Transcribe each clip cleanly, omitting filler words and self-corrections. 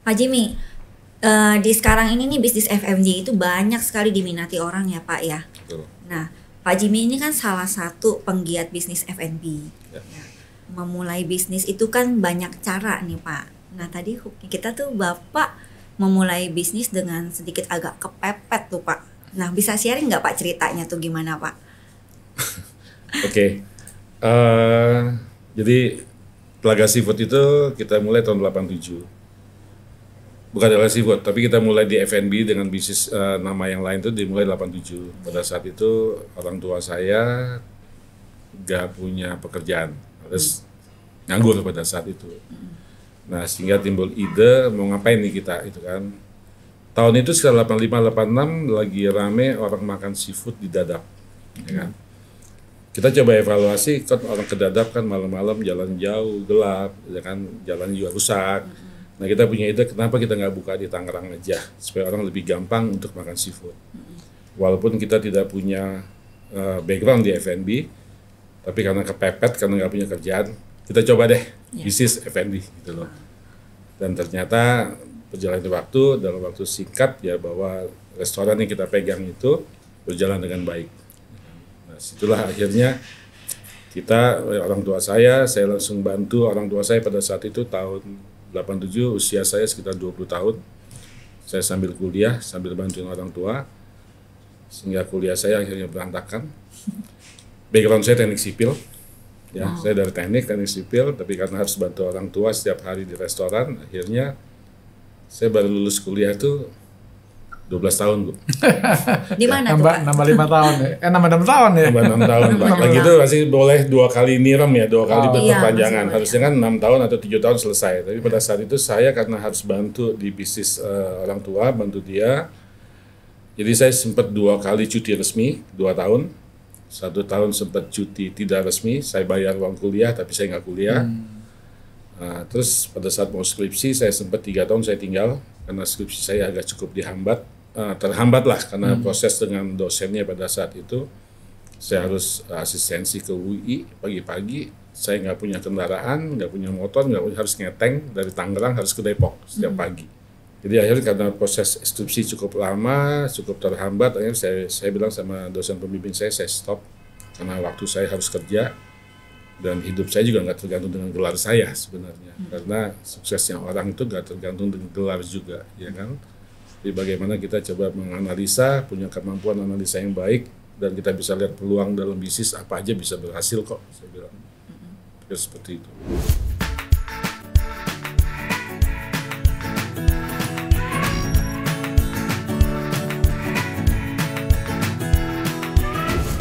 Pak Jimmy, di sekarang ini nih bisnis F&B itu banyak sekali diminati orang ya Pak ya. Betul. Nah, Pak Jimmy ini kan salah satu penggiat bisnis F&B. Ya. Ya. Memulai bisnis itu kan banyak cara nih Pak. Nah tadi kita tuh Bapak memulai bisnis dengan sedikit agak kepepet tuh Pak. Nah bisa sharing nggak Pak ceritanya tuh gimana Pak? Oke. Jadi Telaga Seafood itu kita mulai tahun 87. Bukan Telaga Seafood, tapi kita mulai di F&B dengan bisnis nama yang lain itu dimulai 87. Pada saat itu orang tua saya gak punya pekerjaan, harus nganggur pada saat itu. Nah sehingga timbul ide mau ngapain nih kita itu kan. Tahun itu sekitar 85-86 lagi rame orang makan seafood di Dadap, ya kan. Kita coba evaluasi, kan orang ke Dadap kan malam-malam jalan jauh, gelap, ya kan, jalan juga rusak. Nah kita punya ide kenapa kita nggak buka di Tangerang aja, supaya orang lebih gampang untuk makan seafood. Walaupun kita tidak punya background di F&B, tapi karena kepepet, karena nggak punya kerjaan, kita coba deh bisnis F&B gitu loh. Dan ternyata berjalan waktu, dalam waktu singkat ya bahwa restoran yang kita pegang itu berjalan dengan baik. Nah, situlah akhirnya kita, orang tua saya langsung bantu orang tua saya pada saat itu tahun 87, usia saya sekitar 20 tahun. Saya sambil kuliah, sambil bantuin orang tua, sehingga kuliah saya akhirnya berantakan. Background saya teknik sipil, ya, saya dari teknik sipil, tapi karena harus bantu orang tua setiap hari di restoran, akhirnya saya baru lulus kuliah tuh 12 tahun, Bu. Di mana tuh Pak? Nambah 5 tahun ya? Nambah 6 tahun ya? Nambah 6 tahun, Pak. Lagi itu masih boleh 2 kali nirem ya, 2 kali berperpanjangan. Iya, harusnya kan 6 tahun atau 7 tahun selesai. Tapi pada saat itu saya karena harus bantu di bisnis orang tua, bantu dia. Jadi saya sempat 2 kali cuti resmi, 2 tahun. 1 tahun sempat cuti tidak resmi, saya bayar uang kuliah tapi saya nggak kuliah. Nah, terus pada saat mau skripsi saya sempat 3 tahun saya tinggal karena skripsi saya agak cukup terhambat lah karena proses dengan dosennya pada saat itu. Saya harus asistensi ke UI pagi-pagi, saya nggak punya kendaraan, nggak punya motor, harus ngeteng dari Tangerang harus ke Depok setiap pagi. Jadi akhirnya karena proses skripsi cukup lama, cukup terhambat, akhirnya saya bilang sama dosen pembimbing saya stop karena waktu saya harus kerja. Dan hidup saya juga nggak tergantung dengan gelar saya sebenarnya, karena suksesnya orang itu nggak tergantung dengan gelar juga, ya kan. Jadi bagaimana kita coba menganalisa, punya kemampuan analisa yang baik, dan kita bisa lihat peluang dalam bisnis apa aja bisa berhasil kok, saya bilang. Ya, seperti itu.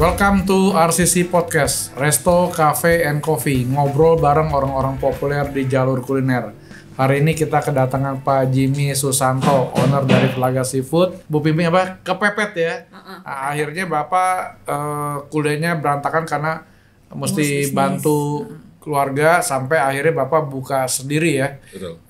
Welcome to RCC Podcast, Resto, Cafe, and Coffee. Ngobrol bareng orang-orang populer di jalur kuliner. Hari ini kita kedatangan Pak Jimmy Susanto, owner dari Telaga Seafood. Bu Pimpin apa? Kepepet ya. Akhirnya Bapak kuliahnya berantakan karena mesti bantu keluarga sampai akhirnya Bapak buka sendiri ya. Betul.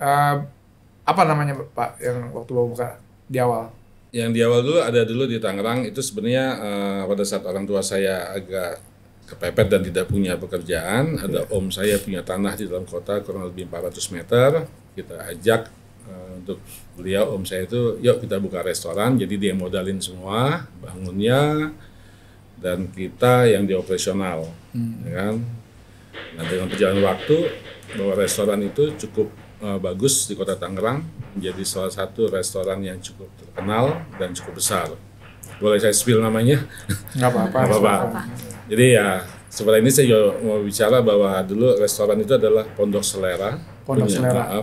Apa namanya Pak yang waktu Bapak buka di awal? Yang di awal dulu di Tangerang itu sebenarnya pada saat orang tua saya agak kepepet dan tidak punya pekerjaan, ada om saya punya tanah di dalam kota kurang lebih 400 meter, kita ajak untuk beliau, om saya itu, yuk kita buka restoran, jadi dia modalin semua, bangunnya, dan kita yang di operasional, ya kan. Nah dengan perjalanan waktu, bahwa restoran itu cukup bagus di kota Tangerang, menjadi salah satu restoran yang cukup terkenal dan cukup besar. Boleh saya spill namanya? Nggak apa-apa. Jadi ya, seperti ini saya juga mau bicara bahwa dulu restoran itu adalah Pondok Selera.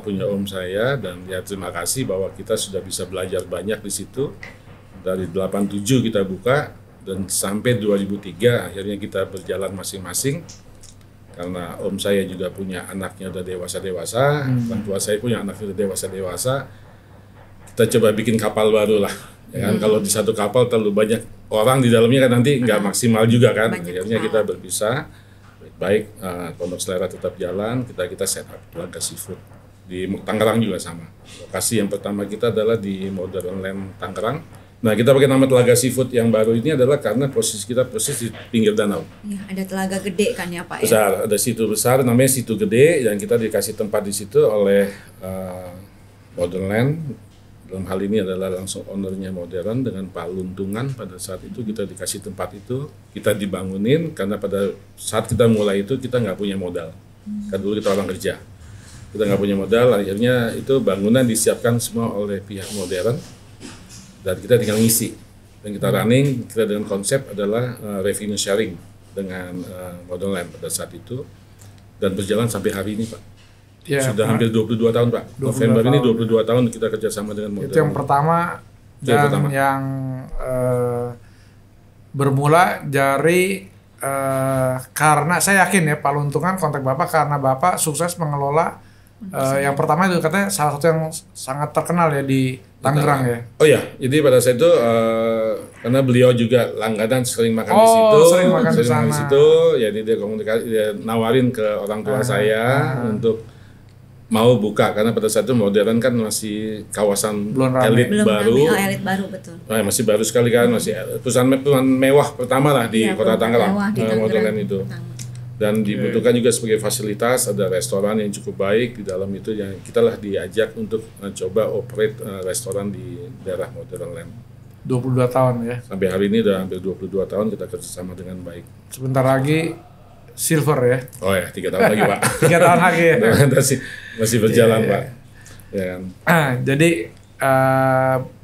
Punya om saya, dan ya terima kasih bahwa kita sudah bisa belajar banyak di situ. Dari 87 kita buka, dan sampai 2003 akhirnya kita berjalan masing-masing. Karena om saya juga punya anaknya udah dewasa-dewasa, orang tua saya punya anaknya udah dewasa-dewasa, kita coba bikin kapal baru lah, ya kan. Kalau di satu kapal terlalu banyak orang di dalamnya kan nanti nggak maksimal juga kan, akhirnya kita berpisah, baik Pondok Selera tetap jalan, kita set up Telaga Seafood. Di Tangerang juga sama, lokasi yang pertama kita adalah di Modern Land Tangerang. Nah, kita pakai nama Telaga Seafood yang baru ini adalah karena posisi kita persis di pinggir danau. Ya, ada telaga gede kan ya Pak? Besar, ada situ besar namanya Situ Gede, dan kita dikasih tempat di situ oleh Modern Land. Dalam hal ini adalah langsung ownernya Modern dengan Pak Luntungan. Pada saat itu kita dikasih tempat itu, kita dibangunin karena pada saat kita mulai itu kita nggak punya modal. Kan dulu kita orang kerja, kita nggak punya modal. Akhirnya itu bangunan disiapkan semua oleh pihak Modern dan kita tinggal ngisi. Dan kita running, kita dengan konsep adalah revenue sharing dengan Modern Land pada saat itu dan berjalan sampai hari ini, Pak. Ya, Sudah hampir 22 tahun, Pak. 22 November ini tahun. 22 tahun kita kerjasama dengan Modern. Itu yang pertama Itu yang dan pertama. yang bermula dari karena saya yakin ya Pak Luntungan kontak Bapak karena Bapak sukses mengelola yang pertama itu katanya salah satu yang sangat terkenal ya di Tangerang ya. Oh ya, jadi pada saat itu karena beliau juga langganan sering makan di situ, sering makan di sana. situ, jadi dia komunikasi, dia nawarin ke orang tua saya untuk mau buka karena pada saat itu Modern kan masih kawasan Belum rame. elit Belum baru, rame. Oh, elit baru betul. Masih baru sekali kan, masih perusahaan mewah pertama lah di Iya, Kota Tangerang, mewah di Tangerang. Modern itu. Dan dibutuhkan juga sebagai fasilitas, ada restoran yang cukup baik di dalam itu yang kita lah diajak untuk coba operate restoran di daerah Modern Land. 22 tahun ya. Sampai hari ini udah hampir 22 tahun kita kerjasama dengan baik. Sebentar lagi silver ya. Oh ya, 3 tahun lagi Pak. 3 tahun lagi ya. masih berjalan Pak. Ya kan. Jadi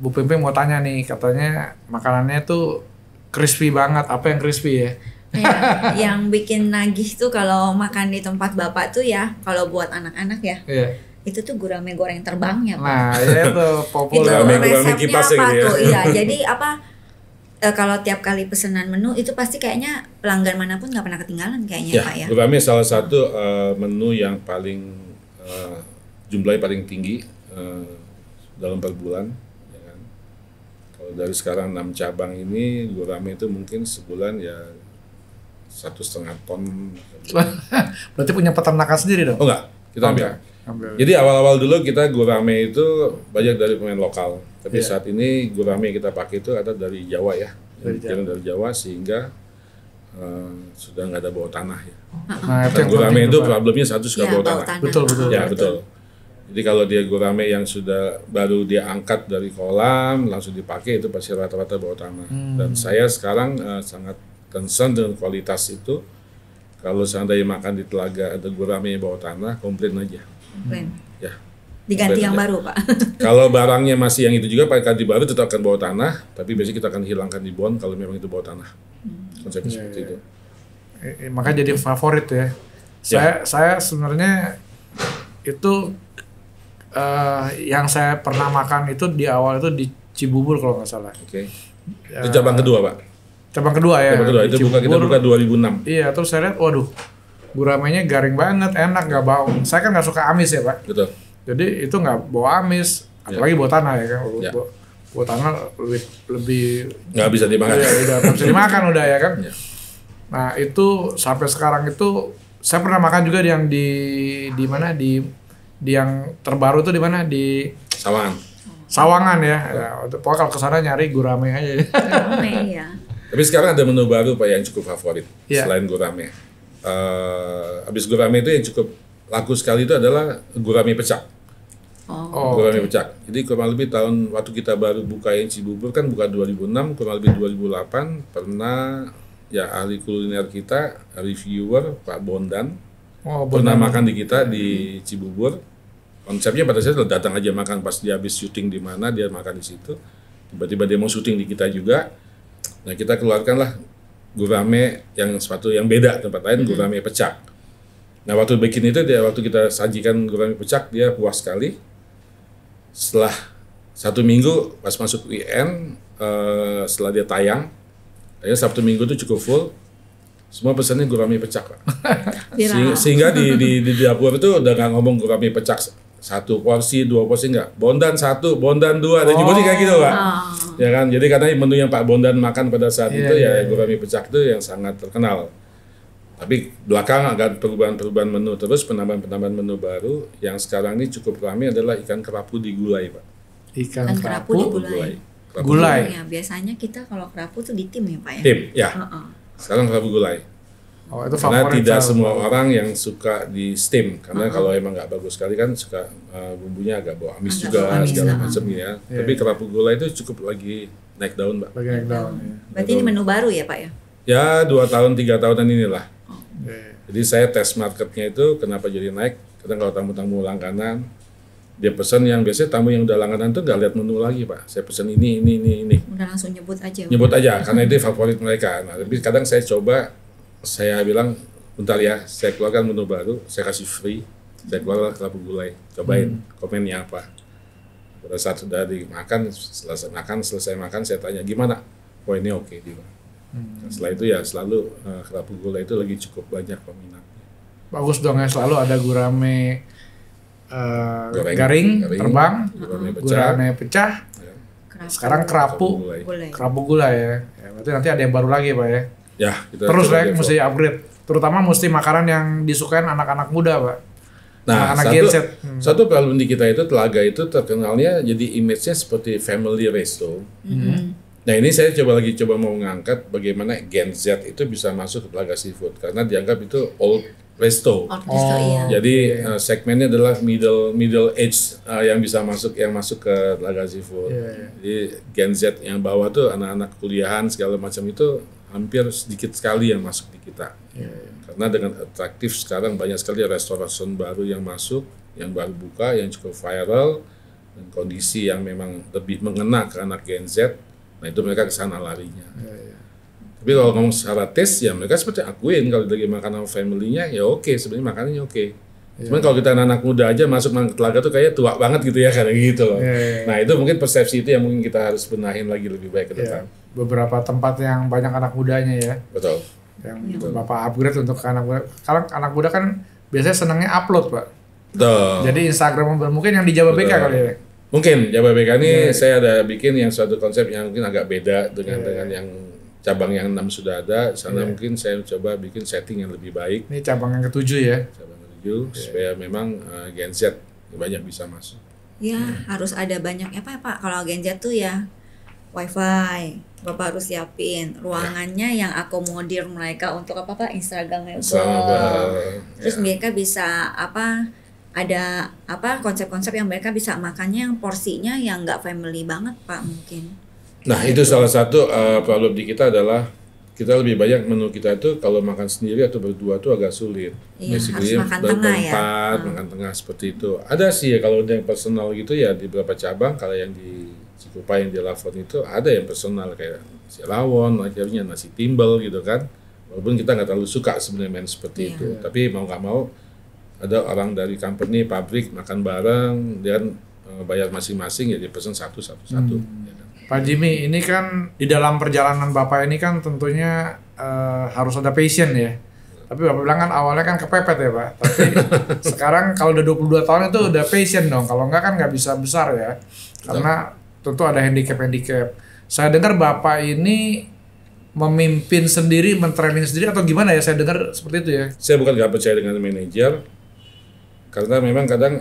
Bu Pimpin mau tanya nih, katanya makanannya tuh crispy banget. Apa yang crispy ya? Ya, yang bikin nagih tuh kalau makan di tempat Bapak tuh ya, kalau buat anak-anak ya, Iya. itu tuh gurame goreng terbangnya, Pak. Nah, ya itu Itu populer. Gurame resepnya kipas apa gitu ya. tuh? Iya, jadi apa? Kalau tiap kali pesanan menu itu pasti kayaknya pelanggan manapun nggak pernah ketinggalan kayaknya Ya, Pak ya. gurame salah satu menu yang paling jumlahnya paling tinggi dalam per bulan. Ya kan? Kalau dari sekarang 6 cabang ini gurame itu mungkin sebulan ya 1,5 ton. Berarti punya peternakan sendiri dong? Oh enggak, kita ambil. Ambil. Jadi awal-awal dulu kita gurame itu banyak dari pemain lokal. Tapi Iya. saat ini gurame yang kita pakai itu ada dari Jawa ya. Dari Yang dari Jawa sehingga sudah nggak ada bawah tanah ya. Nah, itu Dan yang gurame penting itu tuh, Pak. problemnya satu suka Iya, bawah bau tanah. tanah. Betul, betul. Ya betul. Jadi kalau dia gurame yang sudah baru dia angkat dari kolam langsung dipakai itu pasti rata-rata bawah tanah. Dan saya sekarang sangat concern dengan kualitas itu. Kalau seandainya makan di telaga ada gurame bawah tanah, komplain aja. Keren. Ya. Diganti Keren yang aja. baru, Pak. Kalau barangnya masih yang itu juga pakai ganti baru tetap akan bawah tanah, tapi biasanya kita akan hilangkan di bon kalau memang itu bawah tanah. Konsepnya seperti itu. Makanya jadi favorit ya. Saya sebenarnya itu yang saya pernah makan itu di awal itu di Cibubur kalau nggak salah. Oke. Itu cabang kedua, Pak. Cabang kedua ya. Cabang kedua di itu kita Cibubur. buka 2006. Iya, terus saya lihat, waduh, guramenya garing banget, enak, nggak bau. Saya kan nggak suka amis ya Pak. Betul. Jadi itu nggak bau amis, apalagi bau tanah ya kan. Ya. Bau tanah lebih Nggak bisa dimakan. ya, udah nggak bisa dimakan udah ya kan. Ya. Nah itu sampai sekarang itu saya pernah makan juga yang di mana di yang terbaru tuh di mana di Sawangan. Sawangan ya. Pokoknya kalau kesana nyari gurame aja. Rame ya. Tapi sekarang ada menu baru Pak yang cukup favorit Iya. selain gurame. Habis gurame itu yang cukup laku sekali itu adalah gurame pecak. Oh, Gurame pecak. Jadi kurang lebih tahun waktu kita baru buka yang Cibubur kan buka 2006, kurang lebih 2008 pernah ya ahli kuliner kita, reviewer Pak Bondan pernah makan di kita di Cibubur. Konsepnya pada saat itu datang aja makan pas dia habis syuting di mana dia makan di situ. Tiba-tiba dia mau syuting di kita juga. Nah kita keluarkanlah gurame yang sepatu yang beda tempat lain gurame pecak. Nah waktu bikin itu dia waktu kita sajikan gurame pecak dia puas sekali. Setelah 1 minggu pas masuk weekend setelah dia tayang, akhirnya Sabtu Minggu itu cukup full. Semua pesannya gurame pecak Pak. Viral. Sehingga di dapur itu udah nggak ngomong gurame pecak 1 porsi, 2 porsi nggak. Bondan 1, Bondan 2, dan nyebutnya kayak gitu Pak. Ya kan, jadi karena menu yang Pak Bondan makan pada saat itu ya gurame pecak itu yang sangat terkenal. Tapi belakang agak perubahan-perubahan menu terus, penambahan-penambahan menu baru. Yang sekarang ini cukup ramai adalah ikan kerapu digulai Pak. Ikan Kan kerapu. kerapu digulai. Kerapu Gulai. Ya, biasanya kita kalau kerapu tuh di tim ya Pak ya. Tim, ya. Heeh. Sekarang kerapu gulai. Oh, itu Karena favorit tidak saya. semua orang yang suka di steam, karena kalau emang nggak bagus sekali kan suka bumbunya agak bau amis Agak juga bau amis, segala nah. macam ya. Tapi kerapuk gula itu cukup lagi naik daun, Mbak. Lagi naik daun ya. Berarti ini menu baru ya Pak ya? Ya 2 tahun 3 tahunan inilah. Iya. Jadi saya tes marketnya itu kenapa jadi naik. Kadang kalau tamu-tamu langganan dia pesan, yang biasanya tamu yang udah langganan tuh nggak lihat menu lagi, Pak. Saya pesan ini. Udah langsung nyebut aja. Nyebut aja karena itu favorit mereka. Nah, tapi kadang saya coba, saya bilang bentar ya, saya keluarkan menu baru, saya kasih free, saya keluarkan kerapuk gulai, cobain komennya apa. Pada saat sudah dimakan, selesai makan, saya tanya gimana? Oh ini oke, dia. Nah, setelah itu ya selalu kerapuk gulai itu lagi cukup banyak peminat. Bagus dong ya, selalu ada gurame Garing, garing, terbang, gurame pecah. gurame pecah. Sekarang kerapuk Gulai. kerapuk gula ya. Berarti nanti ada yang baru lagi Pak ya. Ya, kita Terus coba ya develop. mesti upgrade. Terutama mesti makanan yang disukain anak-anak muda Pak. Nah, anak-anak Gen Z. satu problem di kita itu Telaga itu terkenalnya jadi image-nya seperti family resto. Nah ini saya coba mau mengangkat bagaimana Gen Z itu bisa masuk ke Telaga Seafood karena dianggap itu old resto. Orkestra iya. Jadi segmennya adalah middle age yang bisa masuk ke Telaga Seafood. Jadi Gen Z yang bawah tuh anak-anak kuliahan segala macam itu hampir sedikit sekali yang masuk di kita. Karena dengan atraktif sekarang banyak sekali restoran baru yang masuk, yang baru buka, yang cukup viral dan kondisi yang memang lebih mengena ke anak Gen Z. Nah itu mereka ke sana larinya. Tapi kalau ngomong secara taste ya mereka seperti akuin kalau lagi makan sama family-nya ya oke, sebenarnya makanannya oke. Cuman kalau kita anak muda aja masuk ke Telaga tuh kayak tua banget gitu ya kayak gitu loh. Nah itu mungkin persepsi itu yang mungkin kita harus benahin lagi lebih baik ke depan. Beberapa tempat yang banyak anak mudanya ya. Betul. Yang Bapak upgrade untuk anak muda. Sekarang anak muda kan biasanya senangnya upload Pak. Betul. Jadi Instagram mungkin yang di Jawa BK kali ya. Mungkin Jawa BK ini saya ada bikin yang suatu konsep yang mungkin agak beda dengan yang cabang yang 6 sudah ada. Sana mungkin saya coba bikin setting yang lebih baik. Ini cabang yang ke-7 ya. Cabang ke-7 supaya memang Gen Z banyak bisa masuk. Ya, harus ada banyak apa ya Pak? Kalau Gen Z tuh ya wifi, Bapak harus siapin ruangannya yang akomodir mereka untuk apa Pak? Instagramable. Terus mereka bisa ada konsep-konsep yang mereka bisa makannya yang porsinya yang nggak family banget Pak mungkin. Nah itu salah satu problem di kita adalah kita lebih banyak menu kita itu kalau makan sendiri atau berdua tuh agak sulit. Iya, Basically, harus makan tengah ya. makan tengah seperti itu. Ada sih ya kalau yang personal gitu ya di beberapa cabang. Kalau yang di Cikupa yang di Lavon itu ada yang personal kayak nasi rawon, akhirnya nasi timbel gitu kan. Walaupun kita nggak terlalu suka sebenarnya main seperti itu. Tapi mau nggak mau ada orang dari company, pabrik makan bareng dan bayar masing-masing ya dia pesan satu. Ya kan? Pak Jimmy, ini kan di dalam perjalanan Bapak ini kan tentunya harus ada passion ya. Tapi Bapak bilang kan awalnya kan kepepet ya Pak. Tapi sekarang kalau udah 22 tahun itu udah passion dong. Kalau enggak kan nggak bisa besar ya. Karena tentu ada handicap. Saya dengar Bapak ini memimpin sendiri, mentraining sendiri atau gimana ya? Saya dengar seperti itu ya. Saya bukan nggak percaya dengan manajer. Karena memang kadang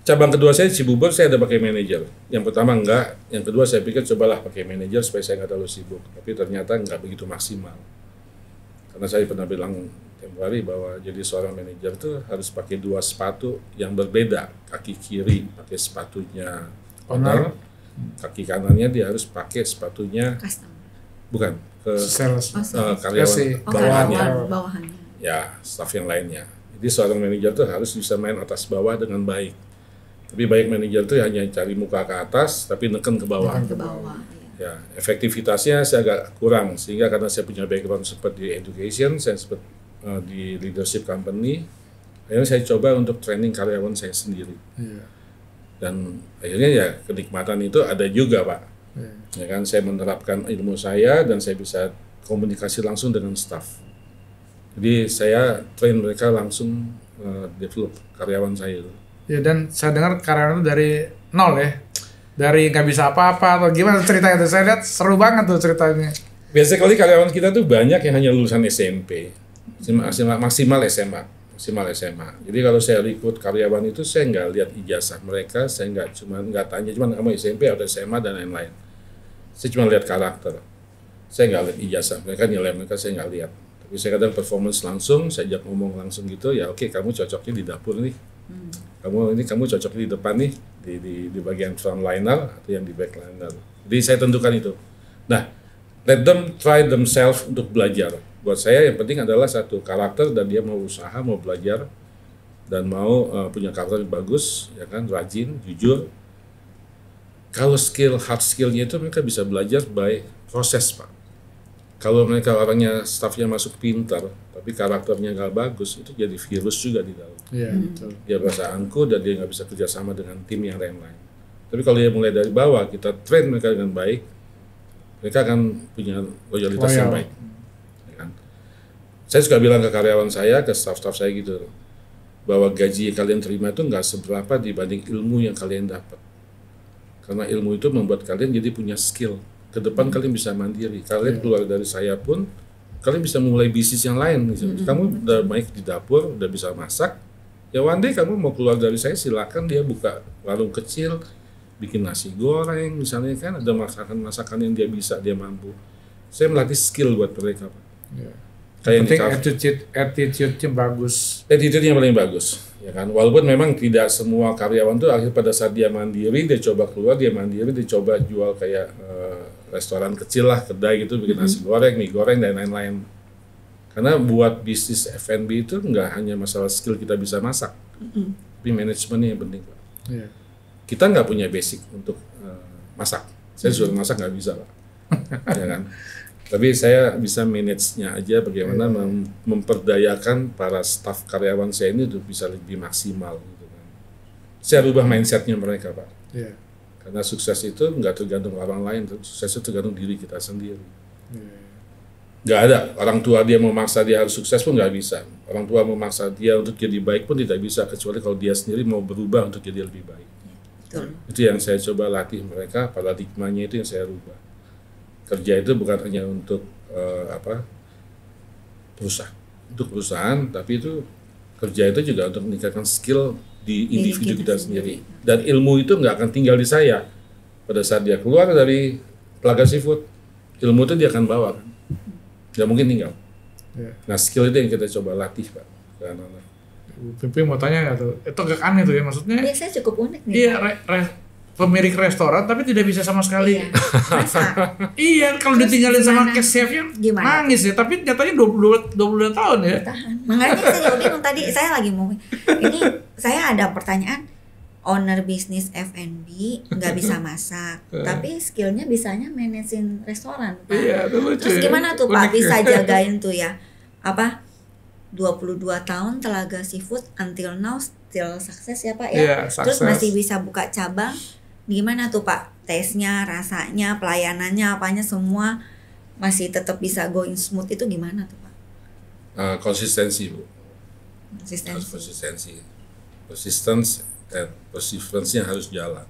cabang kedua saya Cibubur saya ada pakai manajer. Yang pertama enggak, yang kedua saya pikir cobalah pakai manajer supaya saya nggak terlalu sibuk. Tapi ternyata nggak begitu maksimal. Karena saya pernah bilang tempoh hari bahwa jadi seorang manajer tuh harus pakai 2 sepatu yang berbeda. Kaki kiri pakai sepatunya owner, kaki kanannya dia harus pakai sepatunya Customer. bukan ke Sales. karyawan bawahannya. Bawahannya. ya staff yang lainnya. Jadi seorang manajer tuh harus bisa main atas bawah dengan baik. Tapi baik manajer tuh hanya cari muka ke atas tapi neken ke bawah. Ke bawah. Ya, efektivitasnya saya agak kurang sehingga karena saya punya background seperti di education, saya sempat di leadership company, akhirnya saya coba untuk training karyawan saya sendiri. Dan akhirnya ya kenikmatan itu ada juga Pak. Ya kan saya menerapkan ilmu saya dan saya bisa komunikasi langsung dengan staff. Jadi saya train mereka langsung develop karyawan saya itu. Ya dan saya dengar karyawan itu dari nol ya. Dari nggak bisa apa-apa atau gimana ceritanya tuh. Saya lihat seru banget tuh ceritanya. Biasa kali karyawan kita tuh banyak yang hanya lulusan SMP. Maksimal SMA. Jadi kalau saya rekrut karyawan itu saya nggak lihat ijazah mereka, saya nggak tanya cuma kamu SMP atau SMA dan lain-lain. Saya cuma lihat karakter. Saya nggak lihat ijazah mereka, nilai mereka saya nggak lihat. Tapi Tapi saya kadang performance langsung, saya ajak ngomong langsung gitu, ya oke, kamu cocoknya di dapur nih. Kamu cocoknya di depan nih, di bagian frontliner atau yang di backliner. Jadi saya tentukan itu. Nah, let them try themselves untuk belajar. Buat saya yang penting adalah satu karakter dan dia mau usaha, mau belajar dan mau punya karakter yang bagus, ya kan, rajin, jujur. Kalau hard skillnya itu mereka bisa belajar by proses, Pak. Kalau mereka orangnya, staffnya masuk pintar, tapi karakternya nggak bagus, itu jadi virus juga di dalam. Iya, betul. Dia merasa angkuh dan dia nggak bisa kerjasama dengan tim yang lain. Tapi kalau dia mulai dari bawah, kita train mereka dengan baik, mereka akan punya loyalitas yang baik. Ya kan? Saya suka bilang ke karyawan saya, ke staff-staff saya gitu, bahwa gaji yang kalian terima itu nggak seberapa dibanding ilmu yang kalian dapat. Karena ilmu itu membuat kalian jadi punya skill. Ke depan kalian bisa mandiri. Kalian keluar dari saya pun, kalian bisa mulai bisnis yang lain. Kamu udah baik di dapur, udah bisa masak. Ya one day kamu mau keluar dari saya, silakan dia buka warung kecil, bikin nasi goreng misalnya kan, ada masakan yang dia bisa, dia mampu. Saya melatih skill buat mereka, Pak. Yeah. Kayak penting attitude-nya bagus. Attitude-nya paling bagus, ya kan. Walaupun memang tidak semua karyawan tuh akhir pada saat dia mandiri, dia coba keluar, dia mandiri, dia coba jual kayak restoran kecil lah, kedai gitu, bikin nasi goreng, mie goreng dan lain-lain. Karena buat bisnis F&B itu nggak hanya masalah skill kita bisa masak, tapi manajemennya yang penting, Pak. Yeah. Kita nggak punya basic untuk masak. Saya suruh masak nggak bisa, Pak. Ya kan? Tapi saya bisa manage-nya aja bagaimana memperdayakan para staf karyawan saya ini untuk bisa lebih maksimal. Gitu kan. Saya rubah mindset-nya mereka, Pak. Yeah. Karena sukses itu nggak tergantung orang lain, sukses itu tergantung diri kita sendiri. Yeah. Nggak ada, orang tua dia memaksa dia harus sukses pun nggak bisa. Orang tua memaksa dia untuk jadi baik pun tidak bisa, kecuali kalau dia sendiri mau berubah untuk jadi lebih baik. Betul. Itu yang saya coba latih mereka, paradigmanya itu yang saya rubah. Kerja itu bukan hanya untuk perusahaan, tapi itu kerja itu juga untuk meningkatkan skill di individu kita sendiri. Dan ilmu itu nggak akan tinggal di saya. Pada saat dia keluar dari Telaga Seafood, ilmu itu dia akan bawa kan. Nggak mungkin tinggal. Yeah. Nah skill itu yang kita coba latih, Pak, ke anak-anak. Pipi mau tanya nggak tuh? Itu agak aneh tuh ya, maksudnya. Iya, saya cukup unik nih. Iya, pemilik restoran tapi tidak bisa sama sekali. Iya. Masak. Iya, kalau Terus ditinggalin sama gimana? chefnya Gimana? nangis ya. Tapi nyatanya 22 tahun ya. Tahan. Makanya saya juga bingung tadi, saya lagi mau ini, saya ada pertanyaan, owner bisnis F&B nggak bisa masak, tapi skillnya bisanya manajein restoran, Pak. Iya, itu lucu. Terus ya. gimana tuh, Unik Pak, ya. bisa jagain tuh ya, 22 tahun Telaga Seafood until now still sukses ya, Pak ya. Iya, Terus sukses. masih bisa buka cabang. Gimana tuh, Pak? Tesnya, rasanya, pelayanannya, apanya semua masih tetap bisa going smooth, itu gimana tuh, Pak? Konsistensi, Bu. Harus Konsistensi. Persistensinya harus jalan.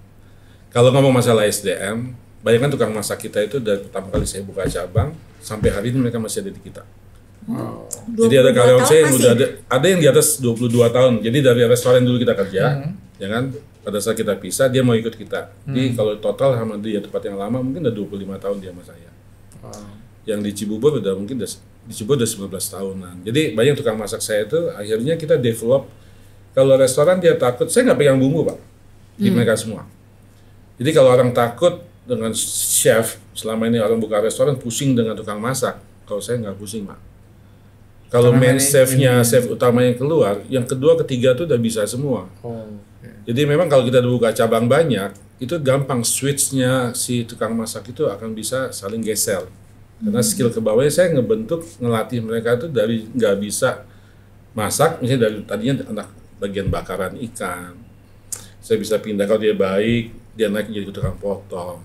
Kalau ngomong masalah SDM, banyak kan tukang masak kita itu dari pertama kali saya buka cabang sampai hari ini mereka masih ada di kita. Oh. Jadi ada 22 karyawan tahun saya yang masih? udah ada yang di atas 22 tahun. Jadi dari restoran dulu kita kerja, ya kan? Pada saat kita pisah dia mau ikut kita. Jadi kalau total sama dia tempat yang lama mungkin udah 25 tahun dia sama saya. Wow. Yang di Cibubur udah mungkin di Cibubur udah 19 tahunan. Jadi banyak tukang masak saya itu akhirnya kita develop. Kalau restoran dia takut, saya nggak pegang bumbu, Pak, di mereka semua. Jadi kalau orang takut dengan chef, selama ini orang buka restoran pusing dengan tukang masak. Kalau saya nggak pusing, Pak. Kalau main chefnya, chef utamanya keluar, yang kedua, ketiga tuh udah bisa semua. Oh. Jadi memang kalau kita buka cabang banyak, itu gampang switch-nya si tukang masak itu akan bisa saling geser. Karena skill ke bawahnya saya ngelatih mereka itu dari nggak bisa masak, misalnya dari tadinya anak bagian bakaran ikan. Saya bisa pindah kalau dia baik, dia naik jadi tukang potong.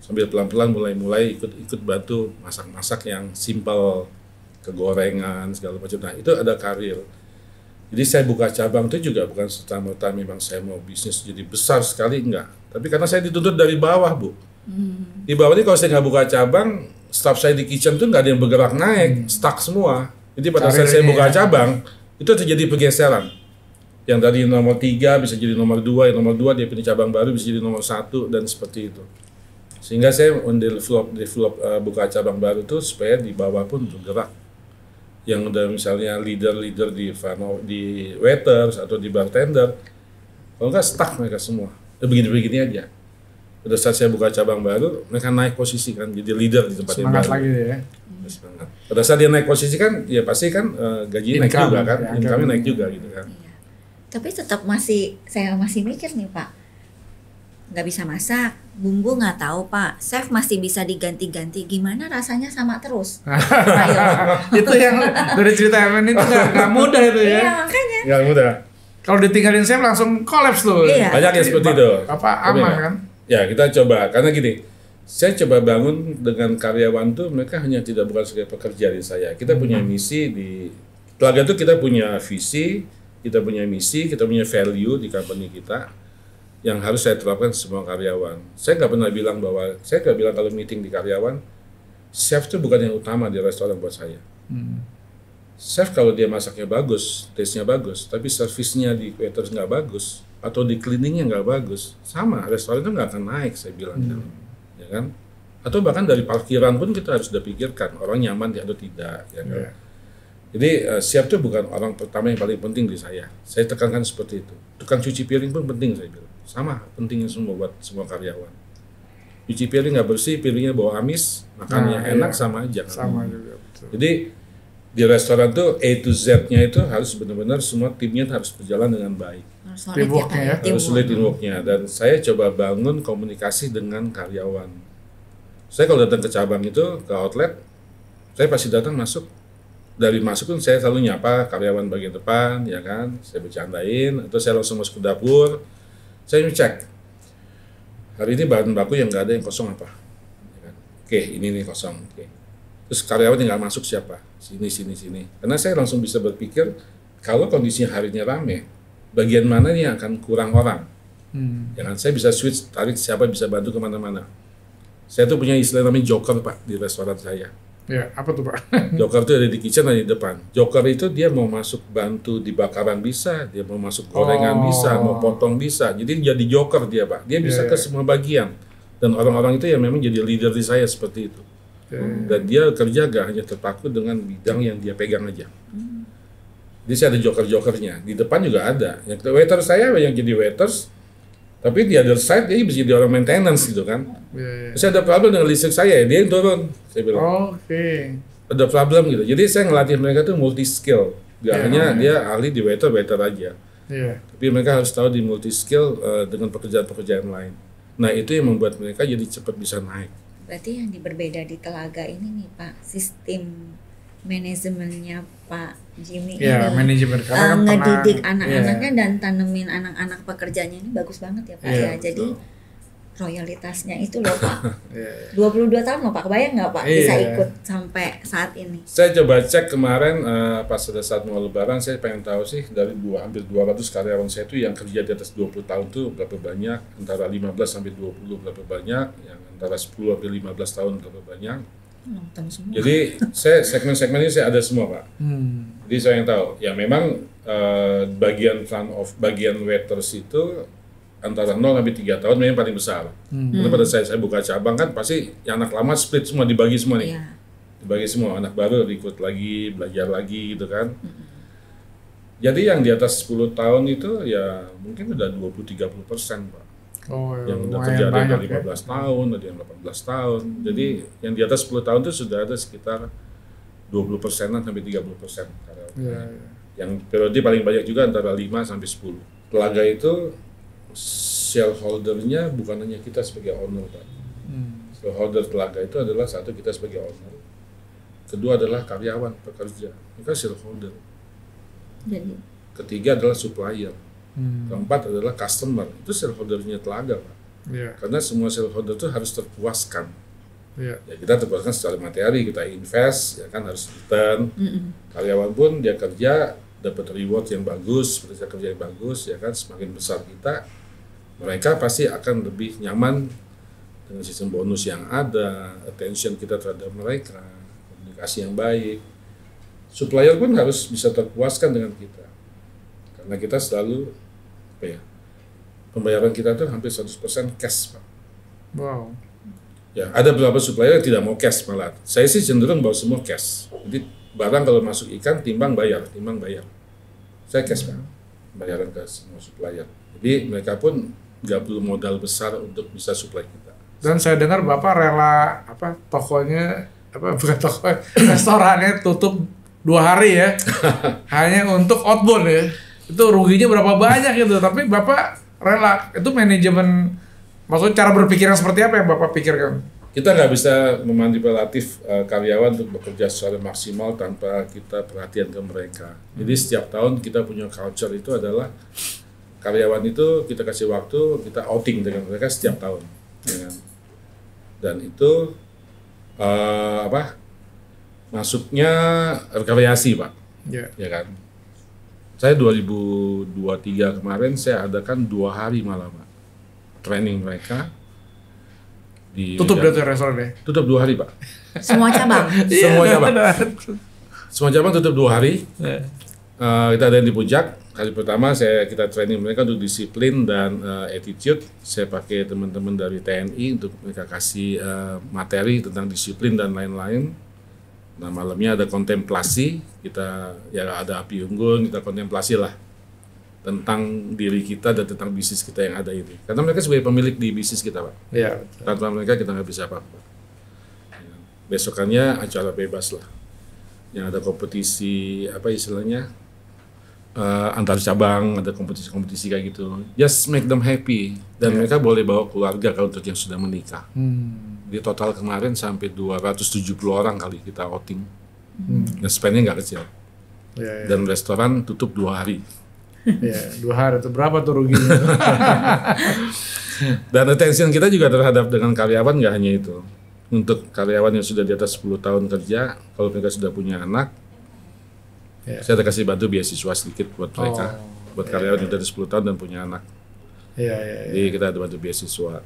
Sambil pelan-pelan mulai ikut bantu masak-masak yang simpel, kegorengan segala macam. Nah, itu ada karir. Jadi saya buka cabang itu juga bukan serta-merta memang saya mau bisnis jadi besar sekali, enggak. Tapi karena saya dituntut dari bawah, Bu. Di bawah ini kalau saya nggak buka cabang, staff saya di kitchen tuh nggak ada yang bergerak naik, stuck semua. Jadi pada saat saya buka cabang, itu terjadi pergeseran. Yang dari nomor 3 bisa jadi nomor 2, yang nomor 2 dia pindah cabang baru bisa jadi nomor 1 dan seperti itu. Sehingga saya develop buka cabang baru itu supaya di bawah pun bergerak. yang udah misalnya leader di waiters atau di bartender, kalau nggak stuck mereka semua. Ya begini-begini aja. Pada saat saya buka cabang baru, mereka naik posisi kan, jadi leader di tempat yang Semangat baru. lagi ya. Semangat. Pada saat dia naik posisi kan, ya pasti kan gajinya naik Income, juga kan, ya, income-nya naik income. juga gitu kan. Iya. Tapi tetap saya masih mikir nih Pak, nggak bisa masak, bumbu nggak tahu Pak, chef masih bisa diganti-ganti, gimana rasanya sama terus? Ayo. Itu yang dari cerita Evan itu nggak mudah itu ya. Iya makanya. Nggak mudah. Kalau ditinggalin chef langsung kolaps tuh. Iya. Banyak yang seperti itu. Apa Tapi aman nggak. kan? Ya kita coba, karena gini, saya coba bangun dengan karyawan tuh mereka hanya tidak bukan sebagai pekerja di saya. Kita punya misi di Telaga itu kita punya visi, kita punya misi, kita punya value di company kita yang harus saya terapkan ke semua karyawan. Saya nggak pernah bilang kalau meeting di karyawan, chef itu bukan yang utama di restoran buat saya. Chef kalau dia masaknya bagus, taste-nya bagus, tapi servisnya di waiters nggak bagus, atau di cleaningnya nggak bagus, sama restoran itu nggak akan naik, saya bilang, ya kan? Atau bahkan dari parkiran pun kita harus sudah pikirkan orang nyaman atau tidak, ya kan? Yeah. Jadi chef itu bukan orang pertama yang paling penting di saya. Saya tekankan seperti itu. Tukang cuci piring pun penting saya bilang, sama pentingnya semua buat semua karyawan. Cuci piring nggak bersih, piringnya bau amis, makannya enak sama aja. Sama juga. Betul. Jadi di restoran tuh A to Z-nya itu harus benar-benar semua timnya harus berjalan dengan baik. Harus solid Teamwork-nya Kak, ya. Harus sulit teamwork-nya. Dan saya coba bangun komunikasi dengan karyawan. Saya kalau datang ke cabang itu, ke outlet, saya pasti datang masuk. Dari masuk pun saya selalu nyapa karyawan bagian depan, ya kan. Saya bercandain, atau saya langsung masuk ke dapur. Saya cek, hari ini bahan baku yang nggak ada yang kosong apa. Ya kan? Oke, ini nih kosong. Oke. Terus karyawan tinggal masuk siapa? Sini. Karena saya langsung bisa berpikir, kalau kondisinya harinya rame, bagian mana nih yang akan kurang orang? Jangan saya bisa switch, tarik siapa bisa bantu kemana-mana. Saya tuh punya istilah namanya joker Pak di restoran saya. Ya, apa tuh Pak? Joker itu ada di kitchen, ada di depan. Joker itu dia mau masuk bantu di bakaran bisa, dia mau masuk gorengan bisa, mau potong bisa. Jadi jadi joker dia Pak. Dia bisa ke semua bagian. Dan orang-orang itu yang memang jadi leader di saya seperti itu. Dan dia kerja gak hanya terpaku dengan bidang yang dia pegang aja. Jadi saya ada joker-jokernya. Di depan juga ada. Yang waiter saya yang jadi waiters, tapi di other side dia bisa jadi orang maintenance gitu kan. Ya. Saya ada problem dengan listrik saya, dia yang turun. Saya bilang, Oke. ada problem gitu. Jadi saya ngelatih mereka tuh multi skill. Gak hanya dia ahli di waiter aja. Iya. Tapi mereka harus tahu di multi skill dengan pekerjaan-pekerjaan lain. Nah itu yang membuat mereka jadi cepat bisa naik. Berarti yang berbeda di Telaga ini nih Pak, sistem manajemennya Pak Jimmy Ya, ini manajemen karena kan ngedidik pernah- anak-anaknya dan tanemin anak-anak pekerjanya ini bagus banget ya Pak Iya, ya. Jadi royalitasnya itu loh Pak. Iya. 22 tahun loh Pak, kebayang nggak Pak bisa Iya. ikut sampai saat ini? Saya coba cek kemarin pas pada saat mau lebaran, saya pengen tahu sih dari hampir 200 karyawan saya itu yang kerja di atas 20 tahun tuh berapa banyak, antara 15 sampai 20 berapa banyak, yang antara 10 sampai 15 tahun berapa banyak. Nonton semua. Jadi saya segmen-segmen ini saya ada semua Pak. Jadi saya yang tahu. Ya memang bagian waiters itu antara 0 sampai 3 tahun memang paling besar. Karena pada saya buka cabang kan pasti yang anak lama split semua, dibagi semua nih. Iya. Dibagi semua, anak baru ikut lagi, belajar lagi gitu kan. Jadi yang di atas 10 tahun itu ya mungkin udah 20-30% Pak. Oh, Yang udah lumayan kerja ada banyak yang ya. 15 tahun, ada yang 18 tahun. Jadi yang di atas 10 tahun itu sudah ada sekitar 20%-an sampai 30% karyawan. Iya, iya. Yang periode paling banyak juga antara 5 sampai 10. Telaga itu shareholder-nya bukan hanya kita sebagai owner Pak. Shareholder Telaga itu adalah satu kita sebagai owner. Kedua adalah karyawan, pekerja. Mereka shareholder. Jadi Ketiga adalah supplier. Keempat adalah customer. Itu shareholder-nya Telaga Pak. Iya. Karena semua shareholder itu harus terpuaskan. Iya. Ya kita terpuaskan secara materi, kita invest, ya kan harus return. Karyawan pun dia kerja dapat reward yang bagus, kerja yang bagus, ya kan semakin besar kita, mereka pasti akan lebih nyaman dengan sistem bonus yang ada, attention kita terhadap mereka, komunikasi yang baik. Supplier pun harus bisa terpuaskan dengan kita, karena kita selalu pembayaran kita tuh hampir 100% cash Pak. Wow. Ya, ada beberapa supplier yang tidak mau cash malah. Saya sih cenderung bawa semua cash. Jadi barang kalau masuk ikan timbang bayar. Saya cash Pak, bayaran ke semua supplier. Jadi mereka pun nggak perlu modal besar untuk bisa supply kita. Dan saya dengar Bapak rela tokonya bukan toko, restorannya tutup 2 hari ya. Hanya untuk outbound ya. Itu ruginya berapa banyak gitu, tapi Bapak rela. Itu manajemen, maksudnya cara berpikir yang seperti apa yang Bapak pikirkan? Kita nggak bisa memanipulatif karyawan untuk bekerja secara maksimal tanpa kita perhatian ke mereka. Jadi setiap tahun kita punya culture itu adalah karyawan itu kita kasih waktu, kita outing dengan mereka setiap tahun. Ya kan? Dan itu masuknya rekreasi Pak, ya kan. Saya 2023 kemarin saya adakan 2 hari malah Pak, training mereka. Tutup berarti restoran ya? Tutup 2 hari Pak. Semua cabang. Semua cabang tutup 2 hari. Kita ada di puncak. Hari pertama kita training mereka untuk disiplin dan attitude. Saya pakai teman-teman dari TNI untuk mereka kasih materi tentang disiplin dan lain-lain. Nah malamnya ada kontemplasi. Kita ya ada api unggun, kita kontemplasi lah tentang diri kita dan tentang bisnis kita yang ada ini. Karena mereka sebagai pemilik di bisnis kita Pak. Iya. Tanpa mereka kita nggak bisa apa-apa. Besokannya acara bebas lah. Yang ada kompetisi istilahnya antar cabang, ada kompetisi kayak gitu. Just make them happy dan mereka boleh bawa keluarga kalau untuk yang sudah menikah. Di total kemarin sampai 270 orang kali kita outing. Dan spendnya nggak kecil. Dan restoran tutup 2 hari. Ya, 2 hari itu berapa tuh ruginya? Dan attention kita juga terhadap dengan karyawan nggak hanya itu. Untuk karyawan yang sudah di atas 10 tahun kerja, kalau mereka sudah punya anak, saya ada kasih bantu beasiswa sedikit buat mereka, buat karyawan yang dari 10 tahun dan punya anak. Jadi kita ada bantu beasiswa.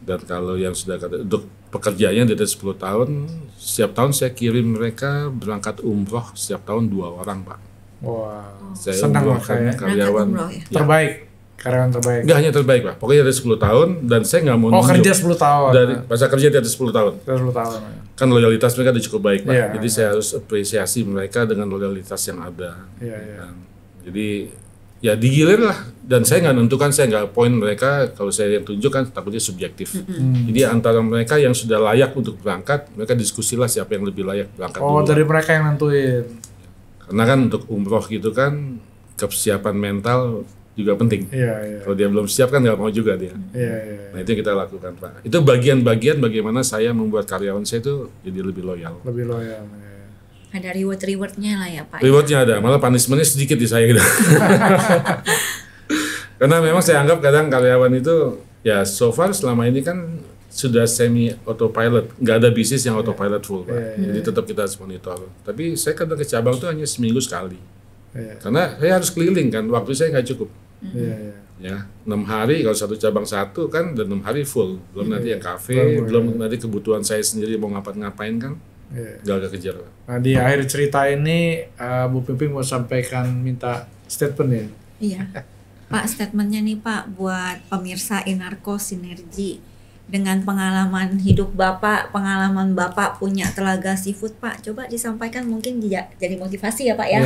Dan kalau yang sudah untuk pekerjaannya di atas 10 tahun, setiap tahun saya kirim mereka berangkat umroh setiap tahun 2 orang Pak. Wow, saya senang makanya karyawan terbaik, karyawan terbaik. Nggak hanya terbaik Pak, pokoknya dari 10 tahun dan saya nggak mau nunjuk. Kerja 10 tahun. Dari masa kerja di atas 10 tahun. 10 tahun. Kan loyalitas mereka udah cukup baik Pak. Jadi saya harus apresiasi mereka dengan loyalitas yang ada. Jadi ya digilir lah. Dan saya nggak nentukan, saya nggak poin mereka. Kalau saya yang tunjuk kan takutnya subjektif. Jadi antara mereka yang sudah layak untuk berangkat, mereka diskusilah siapa yang lebih layak berangkat dulu. Dari mereka yang nentuin. Karena kan untuk umroh gitu kan kesiapan mental juga penting. Kalau dia belum siap kan nggak mau juga dia. Nah itu yang kita lakukan Pak. Itu bagian-bagian bagaimana saya membuat karyawan saya itu jadi lebih loyal. Lebih loyal. Ada reward-rewardnya lah ya Pak. Rewardnya ada, malah punishmentnya sedikit di saya gitu. Karena memang saya anggap kadang karyawan itu ya so far selama ini kan sudah semi autopilot, nggak ada bisnis yang autopilot full Pak. Jadi tetap kita harus monitor. Tapi saya kadang ke cabang tuh hanya seminggu sekali. Karena saya harus keliling kan, waktu saya nggak cukup. Ya, 6 hari kalau satu cabang satu kan, dan 6 hari full. Belum nanti yang kafe, belum nanti kebutuhan saya sendiri mau ngapain kan, nggak kejar. Nah di akhir cerita ini Bu Piping mau sampaikan minta statement ya. Iya, Pak, statementnya nih Pak buat pemirsa Inarko Sinergi. Dengan pengalaman hidup Bapak, pengalaman Bapak punya Telaga Seafood Pak, coba disampaikan mungkin jadi motivasi ya Pak ya.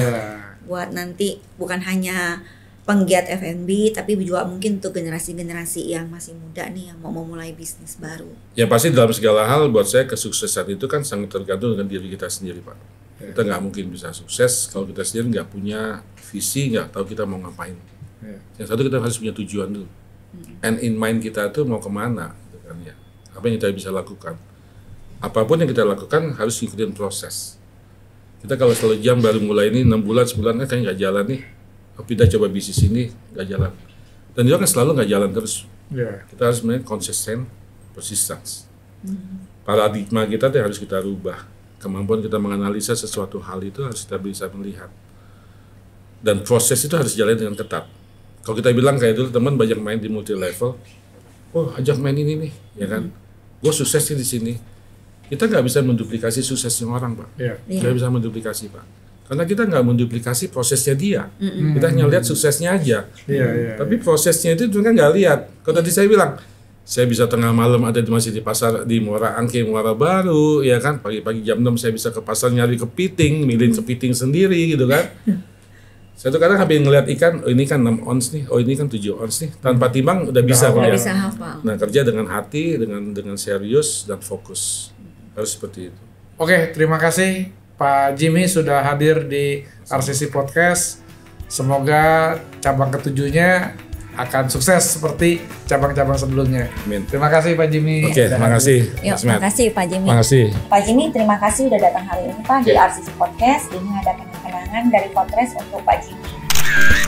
Buat nanti bukan hanya penggiat F&B tapi juga mungkin untuk generasi-generasi yang masih muda nih yang mau memulai bisnis baru. Ya pasti dalam segala hal buat saya kesuksesan itu kan sangat tergantung dengan diri kita sendiri Pak. Kita nggak mungkin bisa sukses kalau kita sendiri nggak punya visi, nggak tahu kita mau ngapain. Yang satu kita harus punya tujuan dulu. And in mind kita tuh mau kemana. Ya. Apa yang kita bisa lakukan, apapun yang kita lakukan harus ikutin proses. Kita kalau selalu jam baru mulai ini 6 bulan, sebulan kayaknya nggak jalan nih, pindah coba bisnis ini nggak jalan, dan itu kan selalu nggak jalan terus. Kita harus sebenarnya konsisten, persistence. Paradigma kita tuh harus kita rubah. Kemampuan kita menganalisa sesuatu hal itu harus kita bisa melihat, dan proses itu harus jalan dengan ketat. Kalau kita bilang kayak dulu teman banyak main di multi level, ajak main ini nih, ya kan? Gue suksesnya di sini. Kita nggak bisa menduplikasi suksesnya orang, Pak. Nggak bisa menduplikasi, Pak. Karena kita nggak menduplikasi prosesnya dia. Kita hanya lihat suksesnya aja. Tapi prosesnya itu kan nggak lihat. Kalau tadi saya bilang, Saya bisa tengah malam ada masih di pasar di Muara Angke, Muara Baru, ya kan. Pagi-pagi jam 6 saya bisa ke pasar nyari kepiting, milihin kepiting sendiri gitu kan. Saya tuh kadang habis ngeliat ikan, oh ini kan 6 ons nih, oh ini kan 7 ons nih. Tanpa timbang udah bisa. Udah Ya. bisa hafal. Nah, kerja dengan hati, dengan serius dan fokus. Harus seperti itu. Oke, terima kasih Pak Jimmy sudah hadir di RCC Podcast. Semoga cabang ketujuhnya akan sukses seperti cabang-cabang sebelumnya. Amin. Terima kasih Pak Jimmy. Oke, terima kasih. Yuk, Mas Matt. makasih Pak Jimmy. Makasih. Pak Jimmy, terima kasih udah datang hari ini Pak di RCC Podcast. Ini ada kenang-kenangan dari Potres untuk Pak Jimmy.